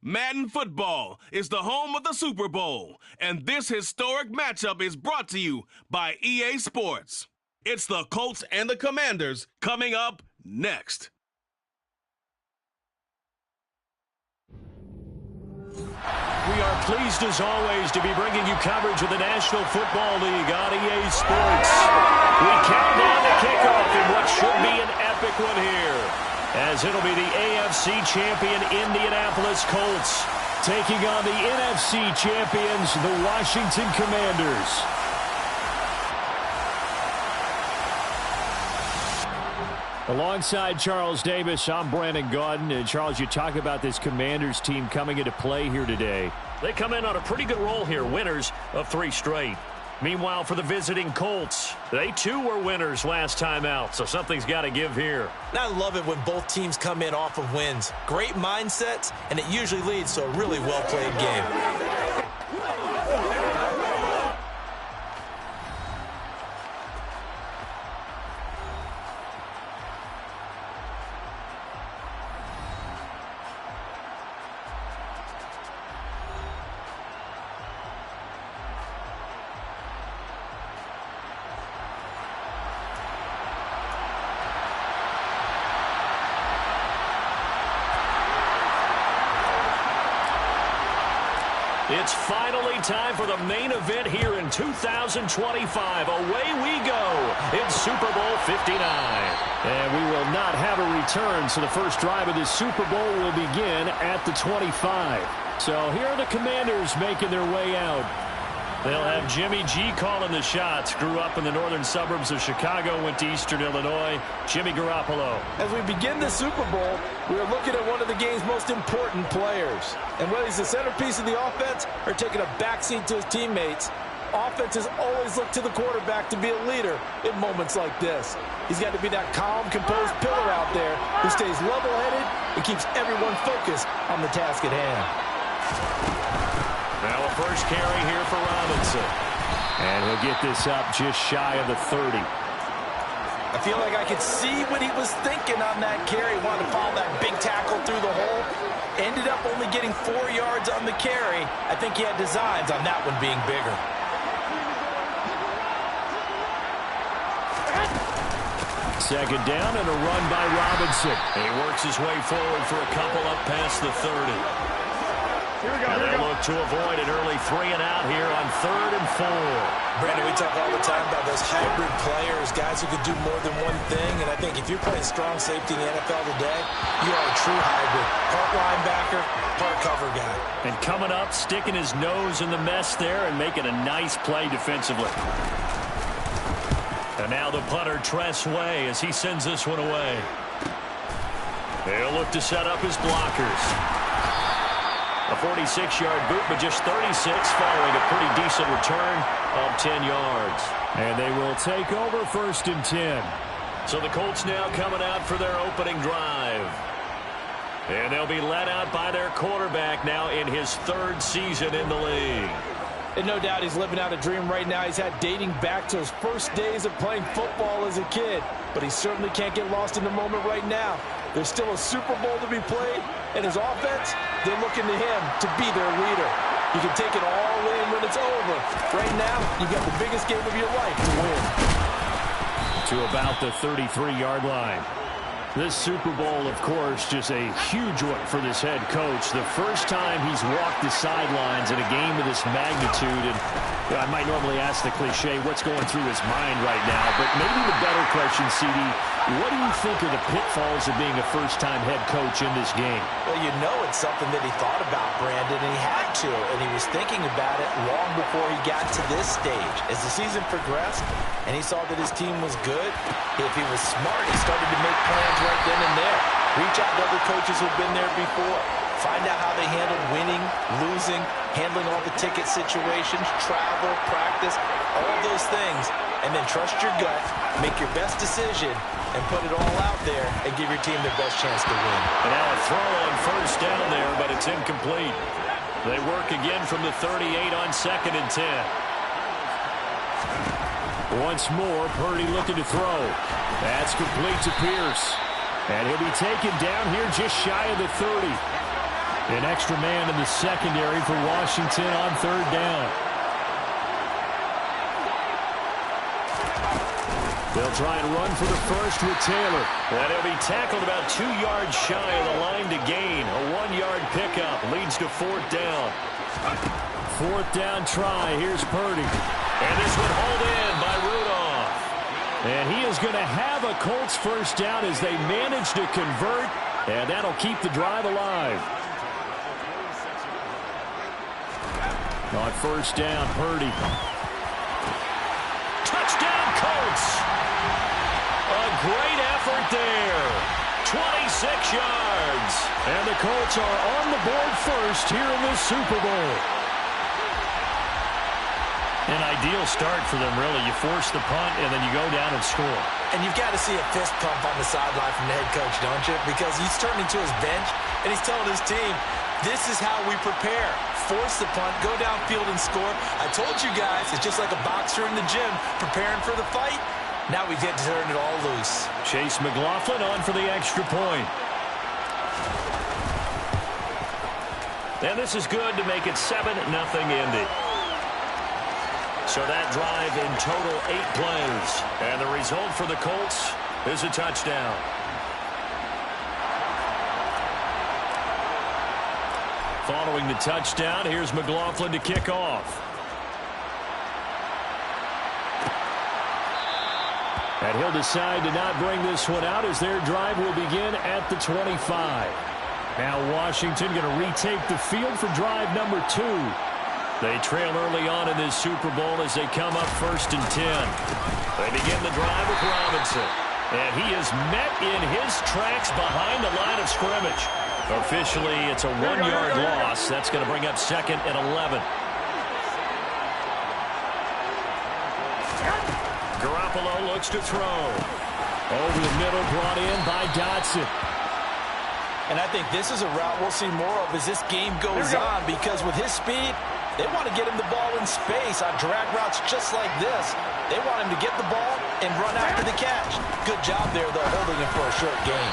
Madden Football is the home of the Super Bowl, and this historic matchup is brought to you by EA Sports. It's the Colts and the Commanders coming up next. We are pleased, as always, to be bringing you coverage of the National Football League on EA Sports. We count down the kickoff in what should be an epic one here, as it'll be the AFC champion Indianapolis Colts taking on the NFC champions, the Washington Commanders. Alongside Charles Davis, I'm Brandon Gaudin. And Charles, you talk about this Commanders team coming into play here today. They come in on a pretty good roll here, winners of 3 straight. Meanwhile, for the visiting Colts, they too were winners last time out, so something's got to give here. And I love it when both teams come in off of wins. Great mindsets, and it usually leads to a really well-played game. It's finally time for the main event here in 2025. Away we go. It's Super Bowl 59. And we will not have a return, so the first drive of this Super Bowl will begin at the 25. So here are the Commanders making their way out. They'll have Jimmy G calling the shots. Grew up in the northern suburbs of Chicago, went to Eastern Illinois. Jimmy Garoppolo. As we begin the Super Bowl, we are looking at one of the game's most important players. And whether he's the centerpiece of the offense or taking a backseat to his teammates, offenses always look to the quarterback to be a leader in moments like this. He's got to be that calm, composed pillar out there who stays level-headed and keeps everyone focused on the task at hand. Now a first carry here for Robinson. And he'll get this up just shy of the 30. I feel like I could see what he was thinking on that carry. Wanted to follow that big tackle through the hole. Ended up only getting 4 yards on the carry. I think he had designs on that one being bigger. Second down and a run by Robinson. And he works his way forward for a couple up past the 30. And they look to avoid an early 3-and-out here on 3rd and 4. Brandon, we talk all the time about those hybrid players, guys who could do more than one thing. And I think if you're playing strong safety in the NFL today, you are a true hybrid. Part linebacker, part cover guy. And coming up, sticking his nose in the mess there and making a nice play defensively. And now the punter, Tress Way, as he sends this one away. They'll look to set up his blockers. A 46-yard boot, but just 36 following a pretty decent return of 10 yards. And they will take over 1st and 10. So the Colts now coming out for their opening drive. And they'll be led out by their quarterback now in his 3rd season in the league. And no doubt he's living out a dream right now. He's had dating back to his first days of playing football as a kid. But he certainly can't get lost in the moment right now. There's still a Super Bowl to be played, and his offense, they're looking to him to be their leader. You can take it all in when it's over. Right now, you've got the biggest game of your life to win. To about the 33-yard line. This Super Bowl, of course, just a huge one for this head coach. The first time he's walked the sidelines in a game of this magnitude. And I might normally ask the cliche, what's going through his mind right now? But maybe the better question, CD, what do you think are the pitfalls of being a first-time head coach in this game? Well, you know it's something that he thought about, Brandon, and he had to. And he was thinking about it long before he got to this stage. As the season progressed and he saw that his team was good, if he was smart, he started to make plans right then and there. Reach out to other coaches who've been there before. Find out how they handled winning, losing, handling all the ticket situations, travel, practice, all those things. And then trust your gut, make your best decision, and put it all out there and give your team the best chance to win. And now a throw on 1st down there, but it's incomplete. They work again from the 38 on 2nd and 10. Once more, Purdy looking to throw. That's complete to Pierce. And he'll be taken down here just shy of the 30. An extra man in the secondary for Washington on third down. They'll try and run for the first with Taylor. And he'll be tackled about 2 yards shy of the line to gain. A 1-yard pickup leads to fourth down. Fourth down try. Here's Purdy. And this one hauled in by Rudolph. And he is going to have a Colts first down as they manage to convert. And that'll keep the drive alive. On first down, Purdy. Touchdown, Colts! A great effort there. 26 yards. And the Colts are on the board first here in this Super Bowl. An ideal start for them, really. You force the punt, and then you go down and score. And you've got to see a fist pump on the sideline from the head coach, don't you? Because he's turning to his bench, and he's telling his team, this is how we prepare. Force the punt, go downfield and score. I told you guys, it's just like a boxer in the gym preparing for the fight. Now we get to turn it all loose. Chase McLaughlin on for the extra point. And this is good to make it 7-0 Indy. So that drive in total 8 plays. And the result for the Colts is a touchdown. Following the touchdown, here's McLaughlin to kick off. And he'll decide to not bring this one out as their drive will begin at the 25. Now Washington going to retake the field for drive number 2. They trail early on in this Super Bowl as they come up 1st and 10. They begin the drive with Robinson. And he is met in his tracks behind the line of scrimmage. Officially, it's a 1-yard loss. That's going to bring up 2nd and 11. Garoppolo looks to throw. Over the middle, brought in by Dotson. And I think this is a route we'll see more of as this game goes on, because with his speed, they want to get him the ball in space on drag routes just like this. They want him to get the ball and run after the catch. Good job there, though, holding him for a short gain.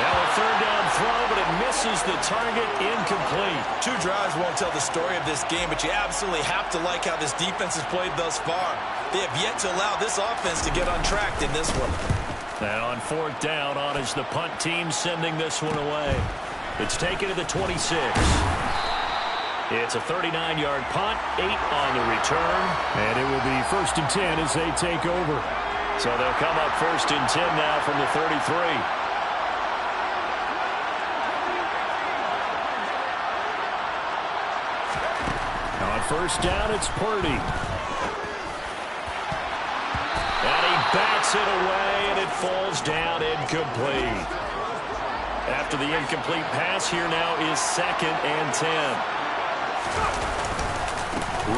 Now a third down throw, but it misses the target, incomplete. 2 drives won't tell the story of this game, but you absolutely have to like how this defense has played thus far. They have yet to allow this offense to get untracked in this one. And on 4th down, on is the punt team sending this one away. It's taken to the 26. It's a 39-yard punt, 8 on the return. And it will be 1st and 10 as they take over. So they'll come up 1st and 10 now from the 33. On 1st down, it's Purdy. And he backs it away, and it falls down incomplete. After the incomplete pass, here now is 2nd and 10.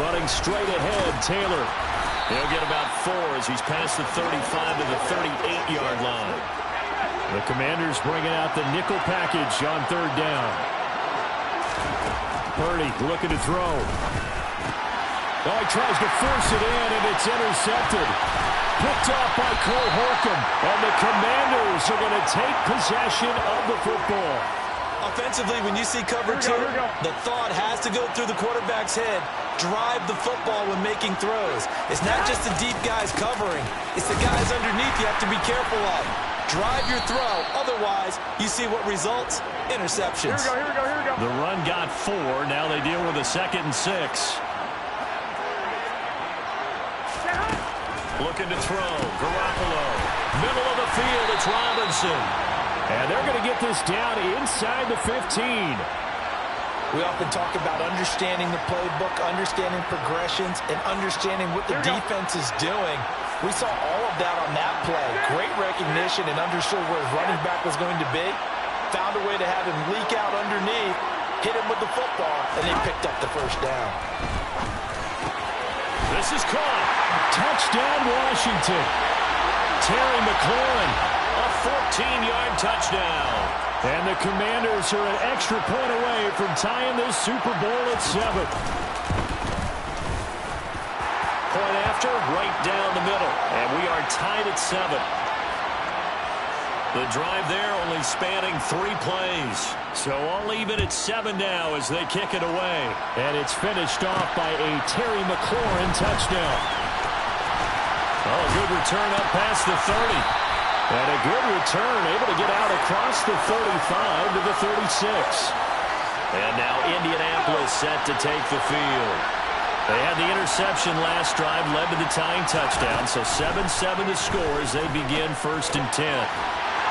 Running straight ahead, Taylor. He'll get about 4 as he's past the 35 to the 38-yard line. The Commanders bringing out the nickel package on 3rd down. Purdy looking to throw. Oh, he tries to force it in, and it's intercepted. Picked off by Cole Holcomb. And the Commanders are going to take possession of the football. Offensively, when you see cover 2, the thought has to go through the quarterback's head. Drive the football when making throws. It's not just the deep guys covering. It's the guys underneath you have to be careful of. Drive your throw. Otherwise, you see what results? Interceptions. Here we go. The run got 4. Now they deal with a 2nd and 6. Looking to throw. Garoppolo. Middle of the field, it's Robinson. And they're going to get this down inside the 15. We often talk about understanding the playbook, understanding progressions, and understanding what the defense is doing. We saw all of that on that play. Great recognition and understood where his running back was going to be. Found a way to have him leak out underneath, hit him with the football, and they picked up the 1st down. This is caught. Touchdown, Washington. Terry McLaurin, a 14-yard touchdown. And the Commanders are an extra point away from tying this Super Bowl at 7. Point after, right down the middle. And we are tied at 7. The drive there only spanning 3 plays. So all even at 7 now as they kick it away. And it's finished off by a Terry McLaurin touchdown. Oh, good return up past the 30. And a good return, able to get out across the 35 to the 36. And now Indianapolis set to take the field. They had the interception last drive, led to the tying touchdown, so 7-7 to score as they begin 1st and 10.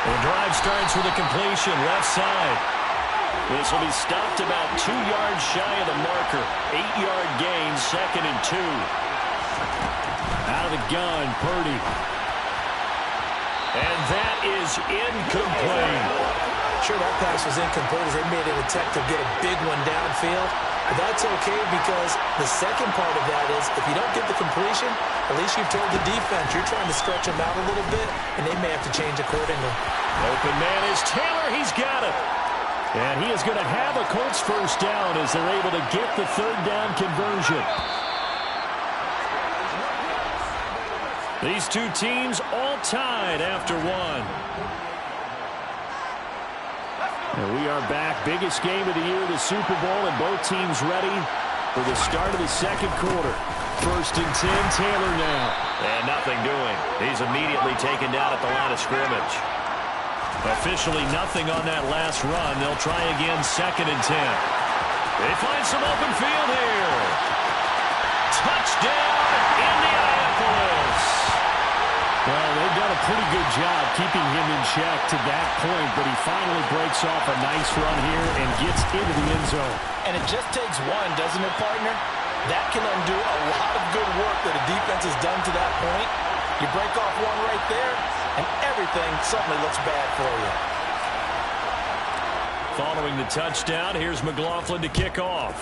The drive starts with a completion, left side. This will be stopped about 2 yards shy of the marker. 8-yard gain, 2nd and 2. Out of the gun, Purdy. And that is incomplete. Sure, that pass was incomplete as they made an attempt to get a big one downfield. But that's okay because the second part of that is if you don't get the completion, at least you've told the defense you're trying to stretch them out a little bit, and they may have to change accordingly. Open man is Taylor. He's got it. And he is going to have a Colts first down as they're able to get the 3rd down conversion. These two teams all tied after 1. And we are back. Biggest game of the year, the Super Bowl, and both teams ready for the start of the 2nd quarter. 1st and 10, Taylor now. And nothing doing. He's immediately taken down at the line of scrimmage. Officially nothing on that last run. They'll try again 2nd and 10. They find some open field here. Touchdown, Indianapolis. Well, they've done a pretty good job keeping him in check to that point, but he finally breaks off a nice run here and gets into the end zone. And it just takes one, doesn't it, partner? That can undo a lot of good work that a defense has done to that point. You break off one right there, and everything suddenly looks bad for you. Following the touchdown, here's McLaughlin to kick off.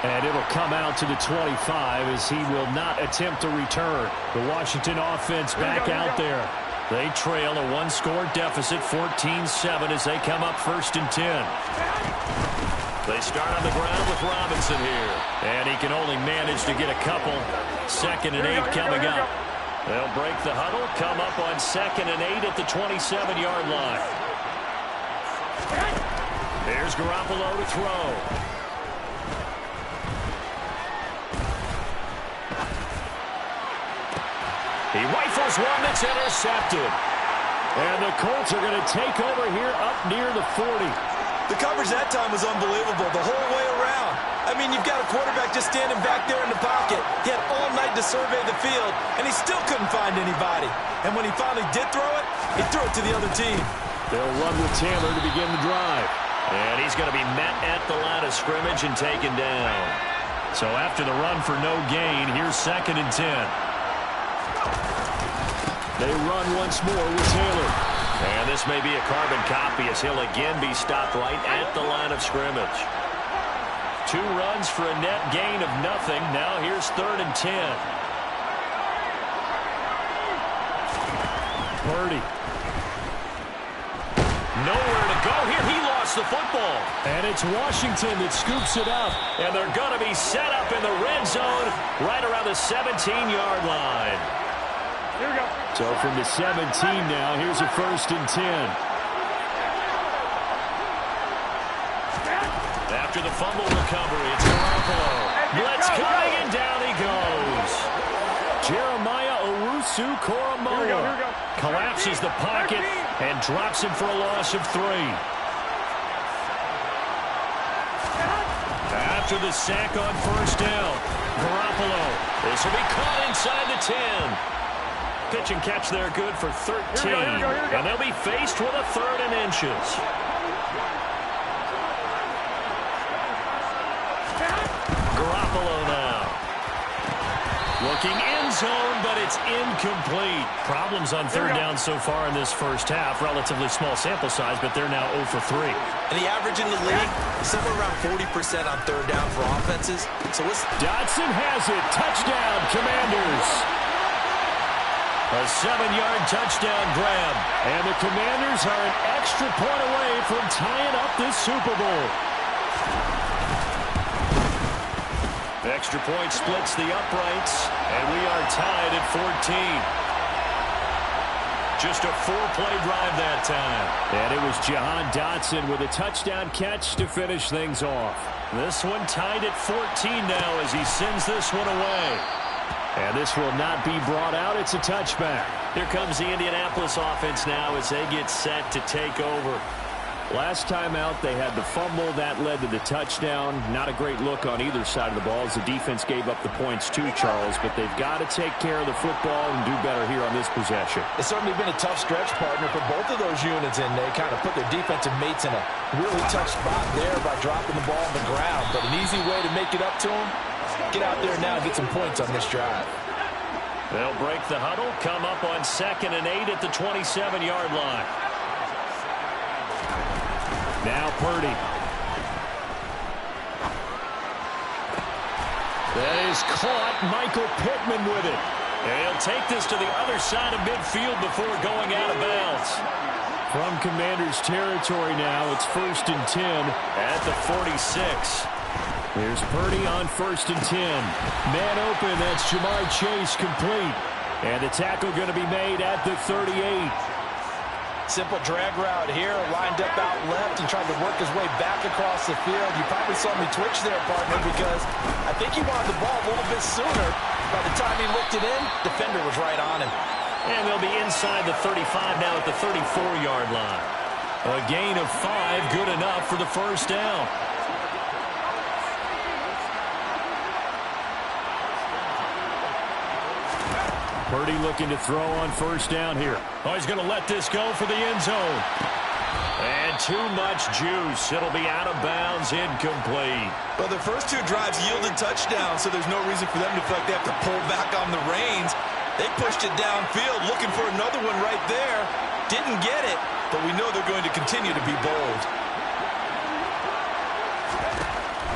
And it'll come out to the 25 as he will not attempt to return. The Washington offense back out there. They trail a 1-score deficit, 14-7 as they come up 1st and 10. They start on the ground with Robinson here. And he can only manage to get a couple. 2nd and 8 coming up. They'll break the huddle, come up on 2nd and 8 at the 27-yard line. There's Garoppolo to throw. He rifles one that's intercepted. And the Colts are going to take over here up near the 40. The coverage that time was unbelievable the whole way around. I mean, you've got a quarterback just standing back there in the pocket. He had all night to survey the field, and he still couldn't find anybody. And when he finally did throw it, he threw it to the other team. They'll run with Taylor to begin the drive. And he's going to be met at the line of scrimmage and taken down. So after the run for no gain, here's 2nd and 10. They run once more with Taylor. And this may be a carbon copy as he'll again be stopped right at the line of scrimmage. 2 runs for a net gain of nothing. Now here's 3rd and 10. Purdy. Nowhere to go here. He lost the football. And it's Washington that scoops it up. And they're going to be set up in the red zone right around the 17-yard line. Here we go. So from the 17 now, here's a 1st and 10. After the fumble recovery, it's Garoppolo. Blitz coming, and down he goes. Jeremiah Owusu-Koramoah collapses the pocket and drops him for a loss of 3. After the sack on 1st down, Garoppolo. This will be caught inside the 10. Pitch and catch there good for 13. And they'll be faced with a 3rd and inches. Garoppolo now. Looking end zone, but it's incomplete. Problems on 3rd down so far in this first half. Relatively small sample size, but they're now 0 for 3. And the average in the league, somewhere around 40% on 3rd down for offenses. So Dotson has it. Touchdown, Commanders. A 7-yard touchdown grab. And the Commanders are an extra point away from tying up this Super Bowl. Extra point splits the uprights, and we are tied at 14. Just a 4-play drive that time. And it was Jahan Dotson with a touchdown catch to finish things off. This one tied at 14 now as he sends this one away. And this will not be brought out. It's a touchback. Here comes the Indianapolis offense now as they get set to take over. Last time out, they had the fumble. That led to the touchdown. Not a great look on either side of the ball as the defense gave up the points too, Charles. But they've got to take care of the football and do better here on this possession. It's certainly been a tough stretch, partner, for both of those units, and they kind of put their defensive mates in a really tough spot there by dropping the ball on the ground. But an easy way to make it up to them, get out there now and get some points on this drive. They'll break the huddle, come up on 2nd and 8 at the 27-yard line. Now Purdy. That is caught. Michael Pittman with it. And he'll take this to the other side of midfield before going out of bounds. From Commanders territory now, it's 1st and 10. At the 46. Here's Purdy on 1st and 10. Man open, that's Jamar Chase complete. And the tackle going to be made at the 38. Simple drag route here, lined up out left and tried to work his way back across the field. You probably saw me twitch there, partner, because I think he wanted the ball a little bit sooner. By the time he looked it in, defender was right on him. And they'll be inside the 35 now at the 34-yard line. A gain of 5, good enough for the first down. Purdy looking to throw on 1st down here. Oh, he's going to let this go for the end zone. And too much juice. It'll be out of bounds, incomplete. Well, the first 2 drives yielded touchdowns, so there's no reason for them to feel like they have to pull back on the reins. They pushed it downfield, looking for another one right there. Didn't get it, but we know they're going to continue to be bold.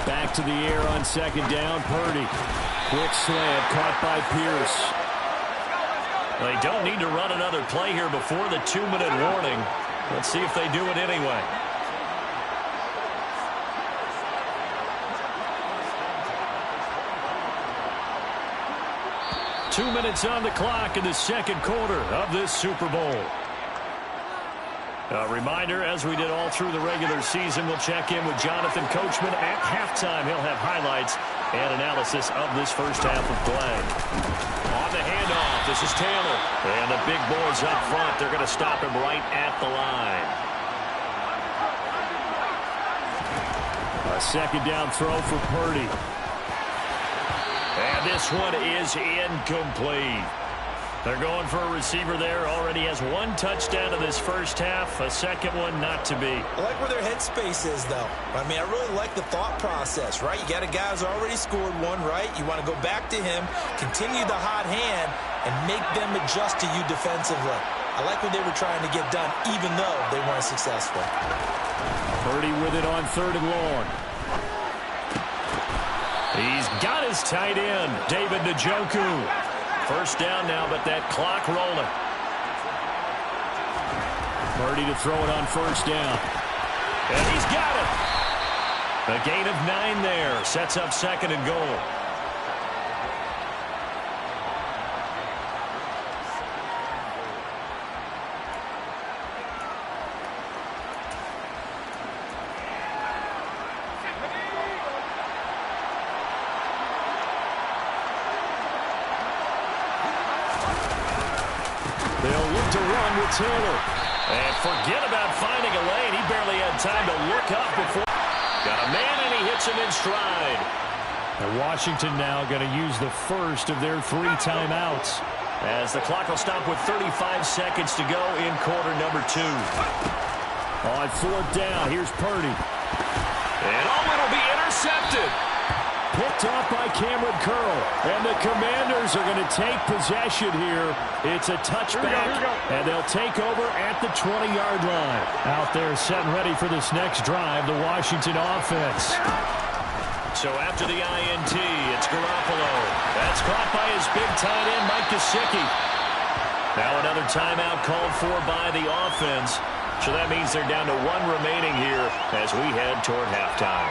Back to the air on 2nd down, Purdy. Quick slant, caught by Pierce. They don't need to run another play here before the 2-minute warning. Let's see if they do it anyway. Two minutes on the clock in the 2nd quarter of this Super Bowl. A reminder, as we did all through the regular season, we'll check in with Jonathan Coachman at halftime. He'll have highlights and analysis of this first half of play. On the handoff, this is Taylor. And the big boys up front, they're going to stop him right at the line. A 2nd down throw for Purdy. And this one is incomplete. They're going for a receiver there. Already has 1 touchdown in this first half. A second one not to be. I like where their headspace is, though. I mean, I really like the thought process, right? You got a guy who's already scored 1, right? You want to go back to him, continue the hot hand, and make them adjust to you defensively. I like what they were trying to get done, even though they weren't successful. Purdy with it on 3rd and long. He's got his tight end, David Njoku. First down now, but that clock rolling. Purdy to throw it on 1st down. And he's got it. A gain of 9 there. Sets up 2nd and goal. They'll look to run with Taylor. And forget about finding a lane. He barely had time to look up before. Got a man, and he hits him in stride. And Washington now going to use the first of their 3 timeouts. As the clock will stop with 35 seconds to go in quarter number 2. On 4th down, here's Purdy. And it'll be intercepted. Picked off by Cameron Curl. And the Commanders are going to take possession here. It's a touchback, and they'll take over at the 20-yard line. Out there set and ready for this next drive, the Washington offense. So after the INT, it's Garoppolo. That's caught by his big tight end, Mike Gesicki. Now another timeout called for by the offense. So that means they're down to 1 remaining here as we head toward halftime.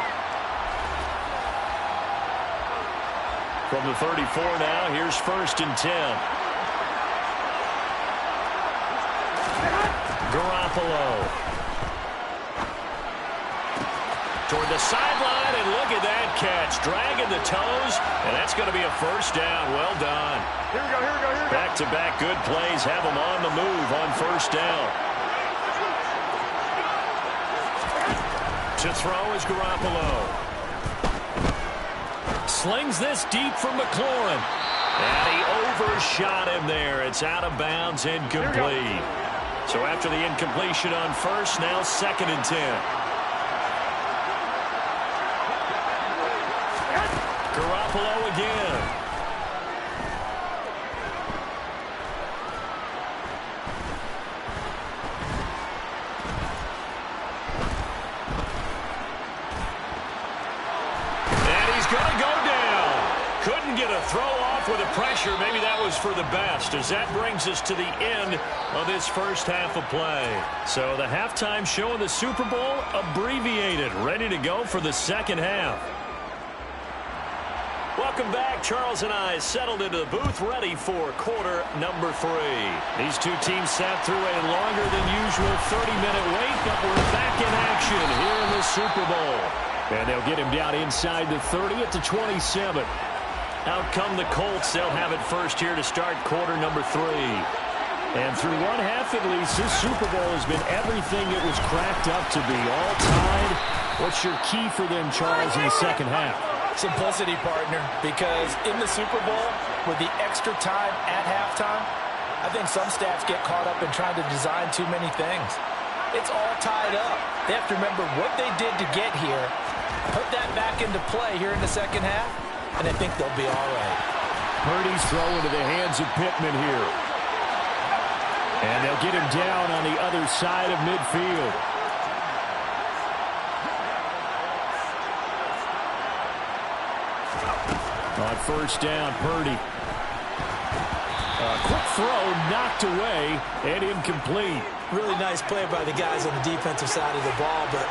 From the 34 now, here's 1st and 10. Garoppolo. Toward the sideline, and look at that catch. Dragging the toes, and that's going to be a 1st down. Well done. Here we go. Back-to-back good plays have them on the move on 1st down. To throw is Garoppolo. Slings this deep from McLaurin. And he overshot him there. It's out of bounds, incomplete. So after the incompletion on 1st, now 2nd and 10. Garoppolo again. And he's going to go down. Couldn't get a throw off with the pressure. Maybe that was for the best, as that brings us to the end of this first half of play. So the halftime show of the Super Bowl abbreviated, ready to go for the second half. Welcome back. Charles and I settled into the booth, ready for quarter number 3. These two teams sat through a longer than usual 30-minute wait, but we're back in action here in the Super Bowl. And they'll get him down inside the 30 at the 27. Out come the Colts. They'll have it first here to start quarter number 3. And through one half at least, this Super Bowl has been everything it was cracked up to be. All tied. What's your key for them, Charles, in the second half? Simplicity, partner, because in the Super Bowl, with the extra time at halftime, I think some staffs get caught up in trying to design too many things. It's all tied up. They have to remember what they did to get here, put that back into play here in the second half, and I think they'll be all right. Purdy's throw into the hands of Pittman here. And they'll get him down on the other side of midfield. On 1st down, Purdy. A quick throw knocked away and incomplete. Really nice play by the guys on the defensive side of the ball, but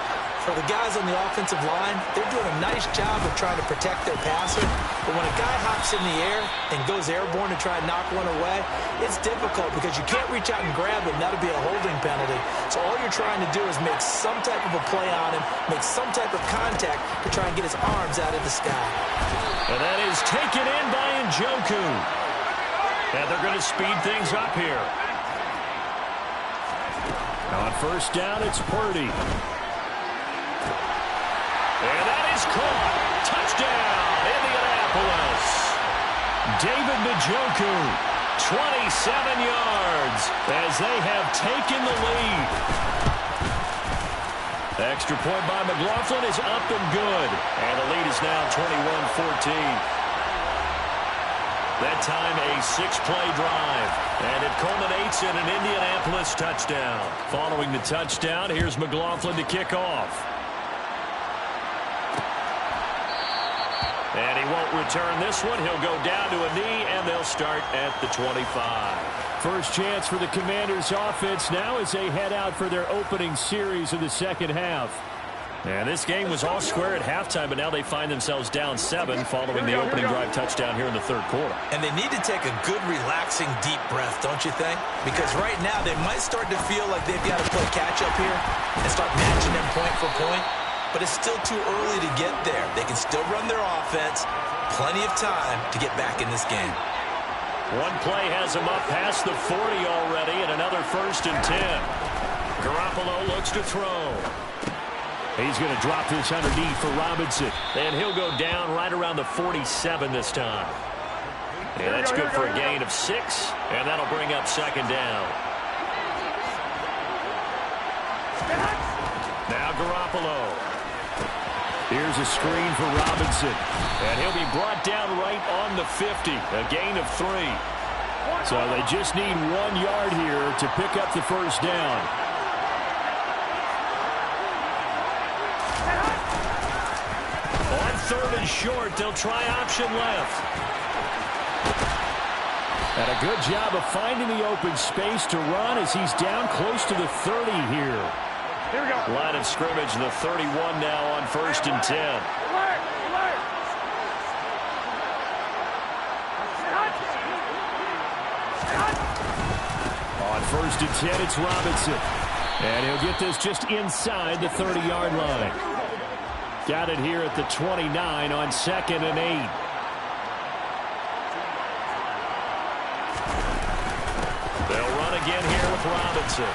for the guys on the offensive line, they're doing a nice job of trying to protect their passer. But when a guy hops in the air and goes airborne to try and knock one away, it's difficult because you can't reach out and grab it, and that'll be a holding penalty. So all you're trying to do is make some type of a play on him, make some type of contact to try and get his arms out of the sky. And that is taken in by Njoku. And they're going to speed things up here. On 1st down, it's Purdy. And that is caught. Touchdown, Indianapolis. David Njoku, 27 yards as they have taken the lead. Extra point by McLaughlin is up and good. And the lead is now 21-14. That time a 6-play drive. And it culminates in an Indianapolis touchdown. Following the touchdown, here's McLaughlin to kick off. And he won't return this one. He'll go down to a knee, and they'll start at the 25. First chance for the Commanders' offense now as they head out for their opening series of the second half. And this game was all square at halftime, but now they find themselves down 7 following the opening drive touchdown here in the third quarter. And they need to take a good, relaxing, deep breath, don't you think? Because right now they might start to feel like they've got to play catch-up here and start matching them point for point. But it's still too early to get there. They can still run their offense. Plenty of time to get back in this game. One play has him up past the 40 already, and another 1st and 10. Garoppolo looks to throw. He's going to drop this underneath for Robinson. And he'll go down right around the 47 this time. And that's good for a gain of 6, and that'll bring up 2nd down. Now Garoppolo. Here's a screen for Robinson. And he'll be brought down right on the 50, a gain of 3. So they just need 1 yard here to pick up the 1st down. On 3rd and short, they'll try option left. And a good job of finding the open space to run as he's down close to the 30 here. Here we go. Line of scrimmage, the 31 now on 1st and 10. first and 10, it's Robinson. And he'll get this just inside the 30-yard line. Got it here at the 29 on 2nd and 8. They'll run again here with Robinson.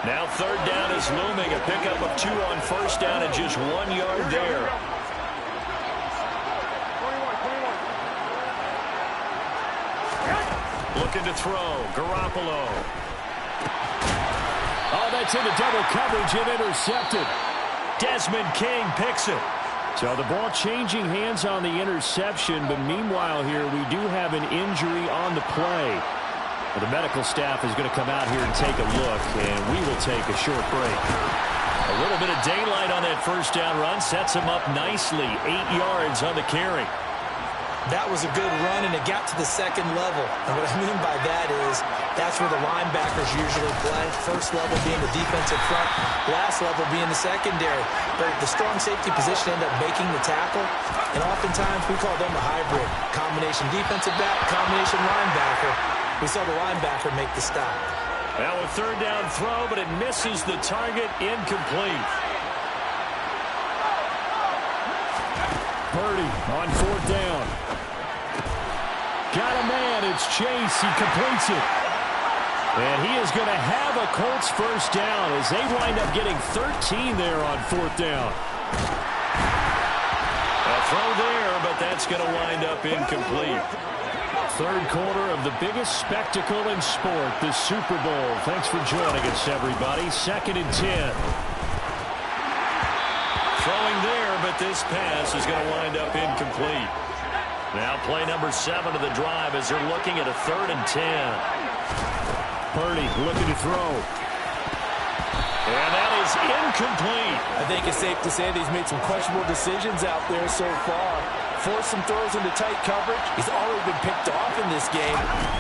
Now 3rd down is looming. A pickup of 2 on 1st down and just 1 yard there. Looking to throw. Garoppolo. Oh, that's into double coverage and intercepted. Desmond King picks it. So the ball changing hands on the interception, but meanwhile here we do have an injury on the play. Well, the medical staff is going to come out here and take a look, and we will take a short break. A little bit of daylight on that 1st down run sets him up nicely. 8 yards on the carry. That was a good run, and it got to the 2nd level. And what I mean by that is that's where the linebackers usually play. 1st level being the defensive front, last level being the secondary. But the strong safety position ended up making the tackle, and oftentimes we call them a hybrid. Combination defensive back, combination linebacker. We saw the linebacker make the stop. Now a 3rd down throw, but it misses the target, incomplete. Purdy on 4th down. Got a man. It's Chase. He completes it. And he is going to have a Colts 1st down as they wind up getting 13 there on 4th down. A throw there, but that's going to wind up incomplete. 3rd quarter of the biggest spectacle in sport, the Super Bowl. Thanks for joining us, everybody. 2nd and 10. Throwing there, but this pass is going to wind up incomplete. Now play number 7 of the drive as they're looking at a 3rd and 10. Purdy looking to throw. And that is incomplete. I think it's safe to say that he's made some questionable decisions out there so far. Forced some throws into tight coverage. He's already been picked off in this game.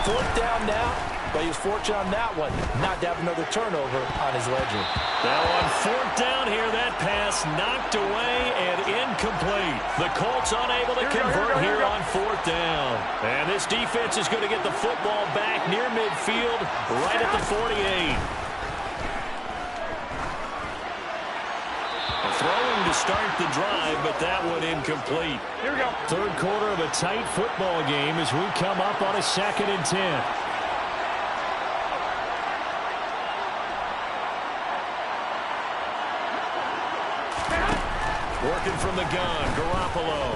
4th down now, but he was fortunate on that one not to have another turnover on his ledger. Now on 4th down here, that pass knocked away and incomplete. The Colts unable to convert here on 4th down. And this defense is going to get the football back near midfield, right at the 48. Throwing to start the drive, but that one incomplete. Here we go. 3rd quarter of a tight football game as we come up on a 2nd and 10. Working from the gun, Garoppolo.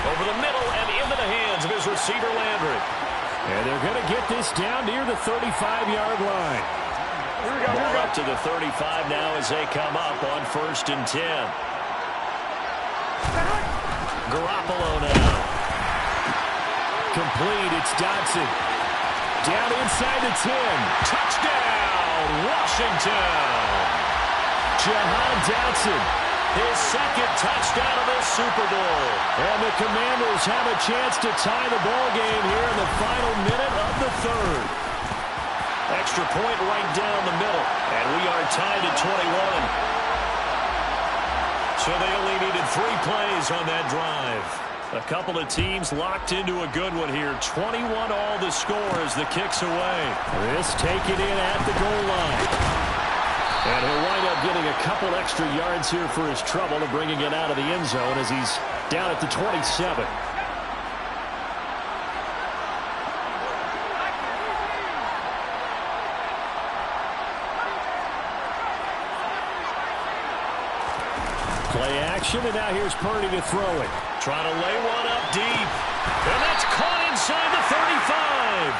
Over the middle and into the hands of his receiver, Landry. And they're going to get this down near the 35-yard line. Here we go. Ball up to the 35 now as they come up on 1st and 10. Garoppolo now. Complete. It's Dodson. Down inside the 10. Touchdown, Washington. Jahan Dodson. His 2nd touchdown of this Super Bowl. And the Commanders have a chance to tie the ball game here in the final minute of the 3rd. Extra point right down the middle. And we are tied at 21. So they only needed 3 plays on that drive. A couple of teams locked into a good one here. 21 all the score as the kick's away. This taken in at the goal line. And he'll wind up getting a couple extra yards here for his trouble and bringing it out of the end zone as he's down at the 27. Play action, and now here's Purdy to throw it. Trying to lay one up deep. And that's caught inside the 35.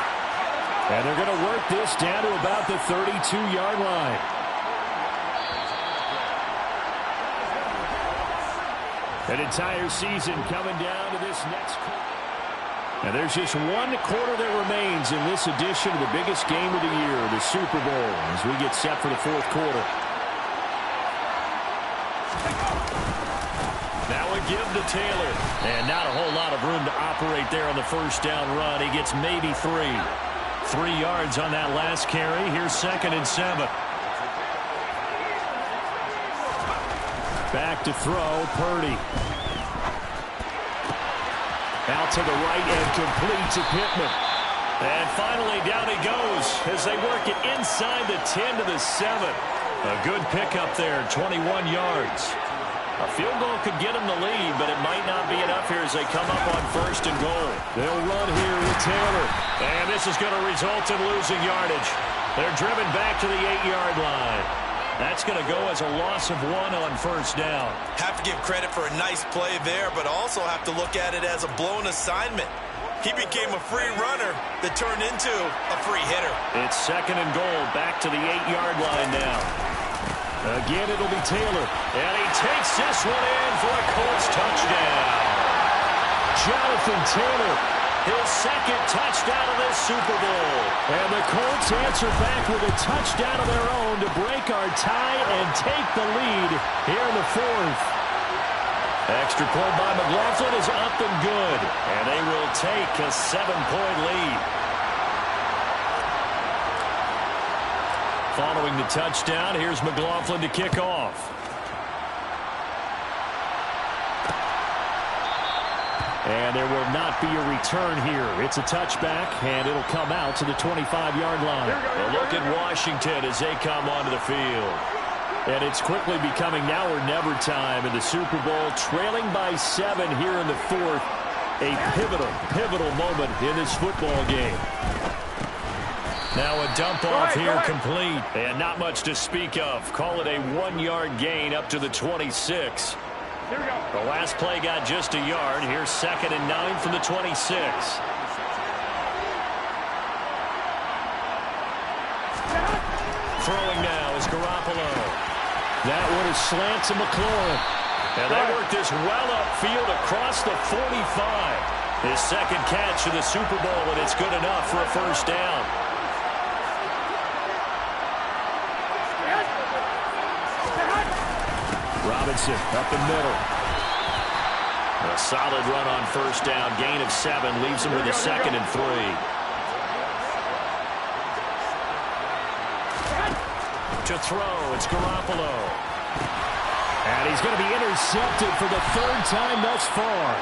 And they're going to work this down to about the 32-yard line. An entire season coming down to this next quarter. And there's just 1 quarter that remains in this edition of the biggest game of the year, the Super Bowl, as we get set for the 4th quarter. Now a give to Taylor. And not a whole lot of room to operate there on the 1st down run. He gets maybe 3. 3 yards on that last carry. Here's 2nd and 7. Back to throw, Purdy. Out to the right and complete to Pittman. And finally, down he goes as they work it inside the 10 to the 7. A good pickup there, 21 yards. A field goal could get them the lead, but it might not be enough here as they come up on 1st and goal. They'll run here with Taylor. And this is going to result in losing yardage. They're driven back to the 8-yard line. That's going to go as a loss of 1 on 1st down. Have to give credit for a nice play there, but also have to look at it as a blown assignment. He became a free runner that turned into a free hitter. It's 2nd and goal, back to the 8-yard line now. Again, it'll be Taylor. And he takes this one in for a Colts touchdown. Jonathan Taylor, his 2nd touchdown of this Super Bowl. And the Colts answer back with a touchdown of their own to break our tie and take the lead here in the 4th. Extra point by McLaughlin is up and good. And they will take a 7-point lead. Following the touchdown, here's McLaughlin to kick off. And there will not be a return here. It's a touchback, and it'll come out to the 25-yard line. A look at Washington as they come onto the field. And it's quickly becoming now or never time in the Super Bowl, trailing by 7 here in the 4th. A pivotal moment in this football game. Now a dump-off here complete. And not much to speak of. Call it a 1-yard gain up to the 26. The last play got just a yard. Here's 2nd and 9 from the 26. Throwing now is Garoppolo. That one is slant to McLaurin. And they work this well upfield across the 45. His 2nd catch of the Super Bowl, and it's good enough for a 1st down. Robinson up the middle. A solid run on 1st down. Gain of 7 leaves him with a 2nd and 3. To throw, it's Garoppolo. And he's going to be intercepted for the 3rd time thus far.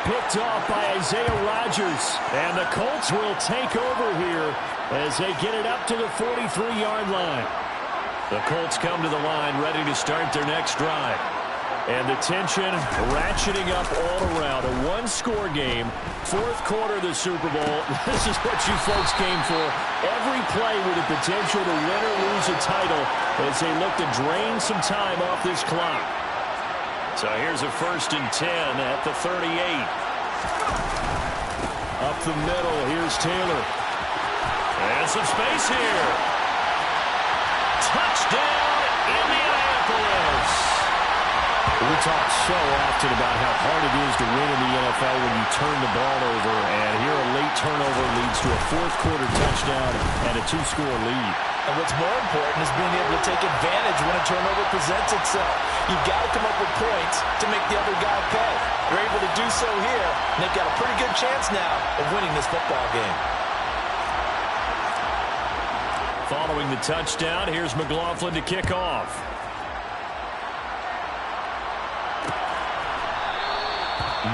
Picked off by Isaiah Rodgers. And the Colts will take over here as they get it up to the 43-yard line. The Colts come to the line ready to start their next drive. And the tension ratcheting up all around. A 1-score game. 4th quarter of the Super Bowl. This is what you folks came for. Every play with the potential to win or lose a title as they look to drain some time off this clock. So here's a 1st and 10 at the 38. Up the middle. Here's Taylor. And some space here. Touchdown, Indianapolis. We talk so often about how hard it is to win in the NFL when you turn the ball over, and here a late turnover leads to a 4th quarter touchdown and a 2-score lead. And what's more important is being able to take advantage when a turnover presents itself. You've got to come up with points to make the other guy pay. They're able to do so here, and they've got a pretty good chance now of winning this football game. Following the touchdown, here's McLaughlin to kick off.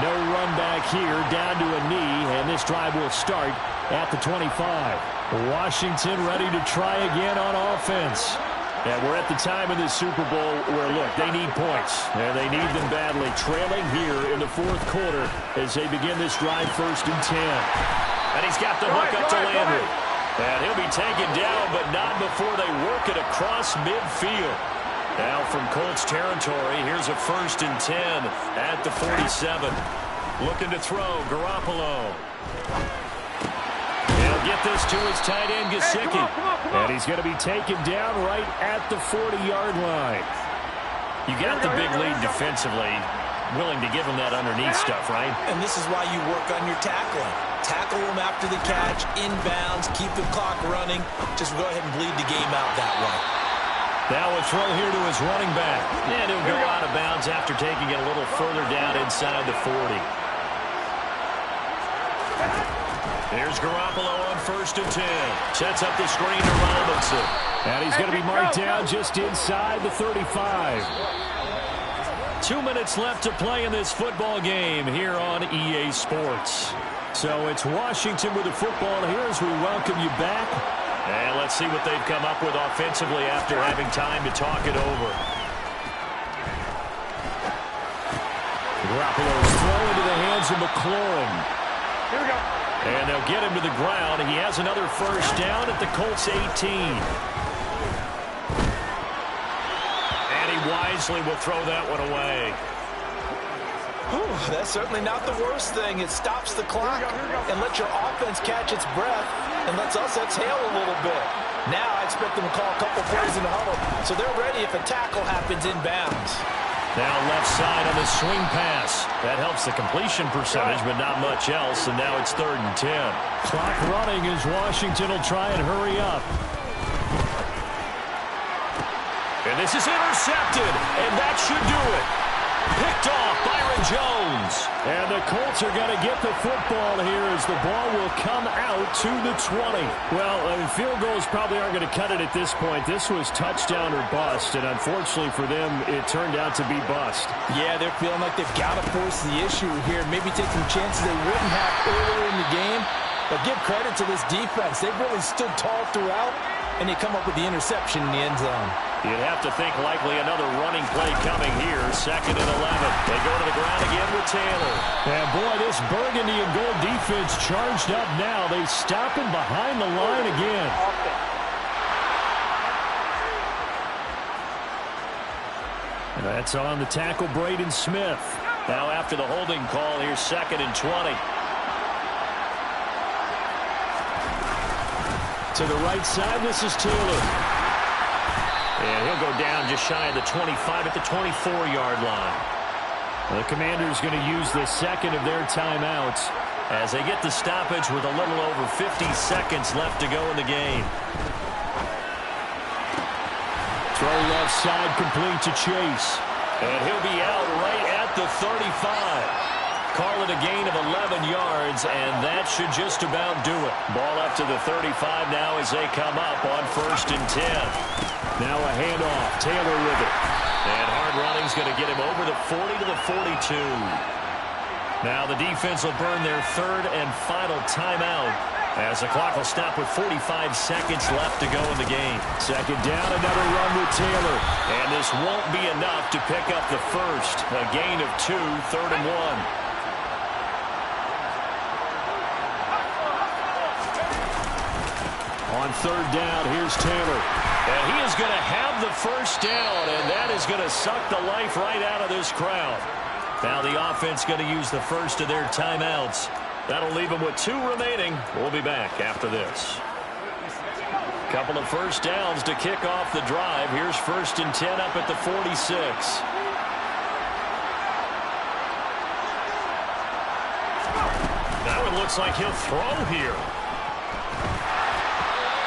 No run back here, down to a knee, and this drive will start at the 25. Washington ready to try again on offense. And we're at the time in this Super Bowl where, look, they need points, and they need them badly. Trailing here in the 4th quarter as they begin this drive 1st and 10. And he's got the hook up to Landry. And he'll be taken down, but not before they work it across midfield. Now from Colts territory, here's a 1st and 10 at the 47. Looking to throw, Garoppolo. He'll get this to his tight end, Gesicki. And he's going to be taken down right at the 40-yard line. You got the big lead defensively. Willing to give him that underneath stuff, right? And this is why you work on your tackling. Tackle him after the catch, inbounds, keep the clock running. Just go ahead and bleed the game out that way. Now a throw here to his running back. And he'll go out of bounds after taking it a little further down inside the 40. Here's Garoppolo on 1st and 10. Sets up the screen to Robinson. And he's going to be marked down just inside the 35. 2 minutes left to play in this football game here on EA Sports. So it's Washington with the football here as we welcome you back. And let's see what they've come up with offensively after having time to talk it over. Garoppolo's throw into the hands of McLaurin. Here we go. And they'll get him to the ground. He has another first down at the Colts 18. And he wisely will throw that one away. Whew, that's certainly not the worst thing. It stops the clock and lets your offense catch its breath and lets us exhale a little bit. Now I expect them to call a couple plays in the huddle so they're ready if a tackle happens inbounds. Now left side on the swing pass. That helps the completion percentage, but not much else, and now it's 3rd and 10. Clock running as Washington will try and hurry up. And this is intercepted, and that should do it. Picked off Byron Jones. And the Colts are going to get the football here as the ball will come out to the 20. Well, field goals probably aren't going to cut it at this point. This was touchdown or bust, and unfortunately for them, it turned out to be bust. Yeah, they're feeling like they've got to force the issue here. Maybe take some chances they wouldn't have earlier in the game. But give credit to this defense. They've really stood tall throughout, and they come up with the interception in the end zone. You'd have to think likely another running play coming here. 2nd and 11. They go to the ground again with Taylor. And boy, this burgundy and gold defense charged up now. They stop him behind the line again. And that's on the tackle, Braden Smith. Now after the holding call, here's 2nd and 20. To the right side, this is Taylor. And he'll go down just shy of the 25 at the 24-yard line. The Commanders going to use the 2nd of their timeouts as they get the stoppage with a little over 50 seconds left to go in the game. Throw left side complete to Chase. And he'll be out right at the 35. Call it a gain of 11 yards, and that should just about do it. Ball up to the 35 now as they come up on 1st and 10. Now a handoff. Taylor with it. And hard running's going to get him over the 40 to the 42. Now the defense will burn their 3rd and final timeout as the clock will stop with 45 seconds left to go in the game. 2nd down, another run with Taylor. And this won't be enough to pick up the first. A gain of 2, 3rd and 1. On 3rd down, here's Taylor. And he is going to have the first down, and that is going to suck the life right out of this crowd. Now the offense going to use the first of their timeouts. That'll leave them with 2 remaining. We'll be back after this. Couple of first downs to kick off the drive. Here's 1st and 10 up at the 46. Now it looks like he'll throw here.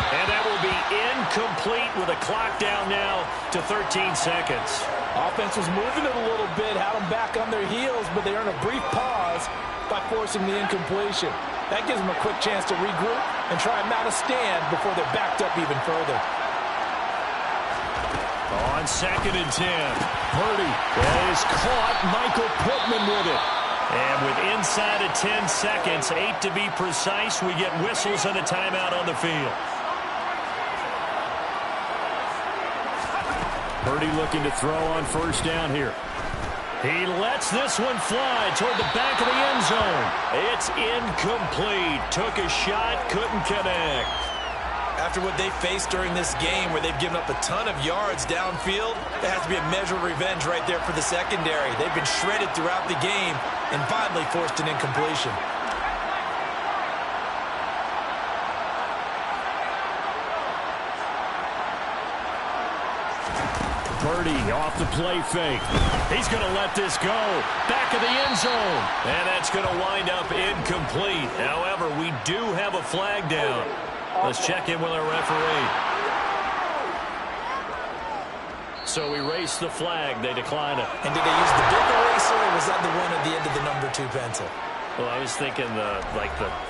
And that will be incomplete with a clock down now to 13 seconds. Offense was moving it a little bit, had them back on their heels, but they earned a brief pause by forcing the incompletion. That gives them a quick chance to regroup and try and mount a stand before they're backed up even further. On 2nd and 10. Purdy is caught. Michael Pittman with it. And with inside of 10 seconds, 8 to be precise, we get whistles and a timeout on the field. Purdy looking to throw on 1st down here. He lets this one fly toward the back of the end zone. It's incomplete. Took a shot, couldn't connect. After what they faced during this game where they've given up a ton of yards downfield, there has to be a measure of revenge right there for the secondary. They've been shredded throughout the game and finally forced an incompletion. Purdy off the play fake. He's going to let this go. Back of the end zone. And that's going to wind up incomplete. However, we do have a flag down. Let's check in with our referee. So we race the flag. They decline it. And did they use the big eraser, or was that the one at the end of the number 2 pencil? Well, I was thinking the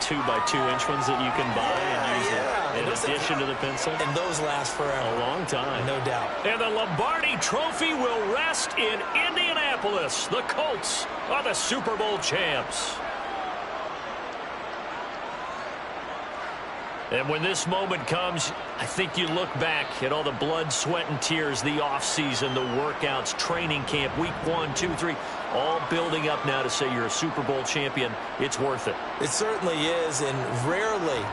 2x2-inch ones that you can buy and use in addition to the pencil. And those last forever. A long time. No doubt. And the Lombardi Trophy will rest in Indianapolis. The Colts are the Super Bowl champs. And when this moment comes, I think you look back at all the blood, sweat, and tears, the offseason, the workouts, training camp, week 1, 2, 3, all building up now to say you're a Super Bowl champion. It's worth it. It certainly is, and rarely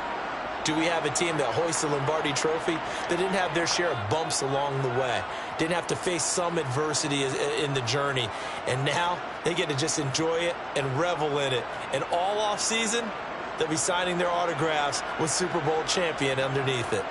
do we have a team that hoists the Lombardi Trophy that didn't have their share of bumps along the way, didn't have to face some adversity in the journey, and now they get to just enjoy it and revel in it. And all off season, they'll be signing their autographs with Super Bowl champion underneath it.